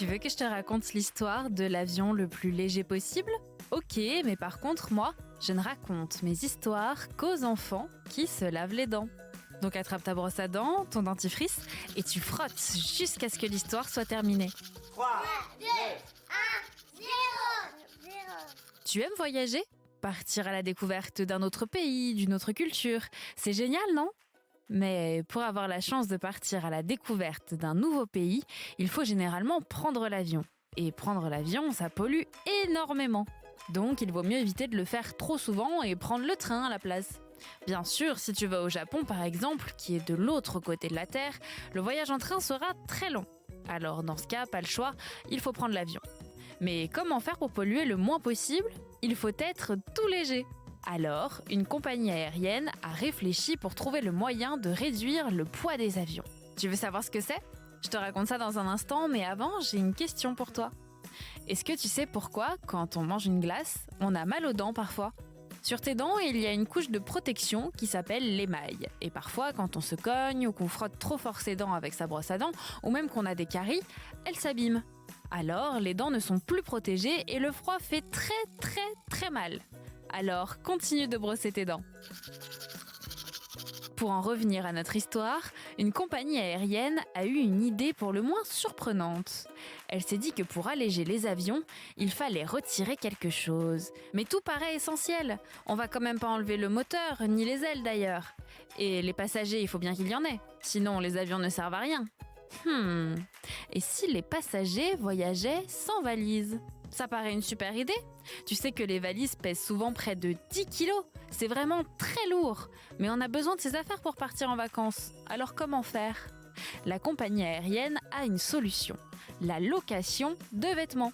Tu veux que je te raconte l'histoire de l'avion le plus léger possible ? Ok, mais par contre, moi, je ne raconte mes histoires qu'aux enfants qui se lavent les dents. Donc attrape ta brosse à dents, ton dentifrice, et tu frottes jusqu'à ce que l'histoire soit terminée. 3, 2, 1, 0. Tu aimes voyager ? Partir à la découverte d'un autre pays, d'une autre culture, c'est génial, non ? Mais pour avoir la chance de partir à la découverte d'un nouveau pays, il faut généralement prendre l'avion. Et prendre l'avion, ça pollue énormément. Donc il vaut mieux éviter de le faire trop souvent et prendre le train à la place. Bien sûr, si tu vas au Japon par exemple, qui est de l'autre côté de la Terre, le voyage en train sera très long. Alors dans ce cas, pas le choix, il faut prendre l'avion. Mais comment faire pour polluer le moins possible ? Il faut être tout léger. Alors, une compagnie aérienne a réfléchi pour trouver le moyen de réduire le poids des avions. Tu veux savoir ce que c'est ? Je te raconte ça dans un instant, mais avant, j'ai une question pour toi. Est-ce que tu sais pourquoi, quand on mange une glace, on a mal aux dents parfois ? Sur tes dents, il y a une couche de protection qui s'appelle l'émail. Et parfois, quand on se cogne ou qu'on frotte trop fort ses dents avec sa brosse à dents, ou même qu'on a des caries, elles s'abîment. Alors, les dents ne sont plus protégées et le froid fait très mal. Alors, continue de brosser tes dents. Pour en revenir à notre histoire, une compagnie aérienne a eu une idée pour le moins surprenante. Elle s'est dit que pour alléger les avions, il fallait retirer quelque chose. Mais tout paraît essentiel. On va quand même pas enlever le moteur, ni les ailes d'ailleurs. Et les passagers, il faut bien qu'il y en ait. Sinon, les avions ne servent à rien. Et si les passagers voyageaient sans valise ? Ça paraît une super idée. Tu sais que les valises pèsent souvent près de 10 kilos. C'est vraiment très lourd. Mais on a besoin de ces affaires pour partir en vacances. Alors comment faire ? La compagnie aérienne a une solution. La location de vêtements.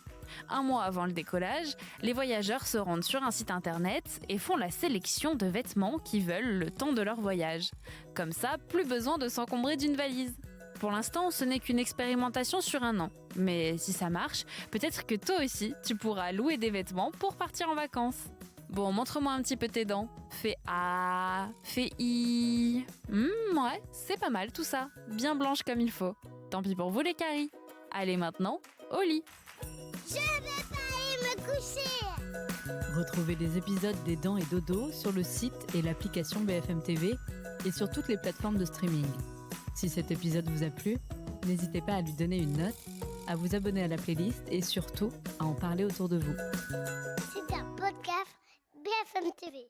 Un mois avant le décollage, les voyageurs se rendent sur un site internet et font la sélection de vêtements qu'ils veulent le temps de leur voyage. Comme ça, plus besoin de s'encombrer d'une valise. Pour l'instant, ce n'est qu'une expérimentation sur 1 an. Mais si ça marche, peut-être que toi aussi, tu pourras louer des vêtements pour partir en vacances. Bon, montre-moi un petit peu tes dents. Fais A, fais I. Ouais, c'est pas mal tout ça. Bien blanche comme il faut. Tant pis pour vous les caries. Allez maintenant, au lit. Je vais pas aller me coucher. Retrouvez les épisodes des Dents et Dodo sur le site et l'application BFM TV et sur toutes les plateformes de streaming. Si cet épisode vous a plu, n'hésitez pas à lui donner une note, à vous abonner à la playlist et surtout à en parler autour de vous. C'est un podcast BFM TV.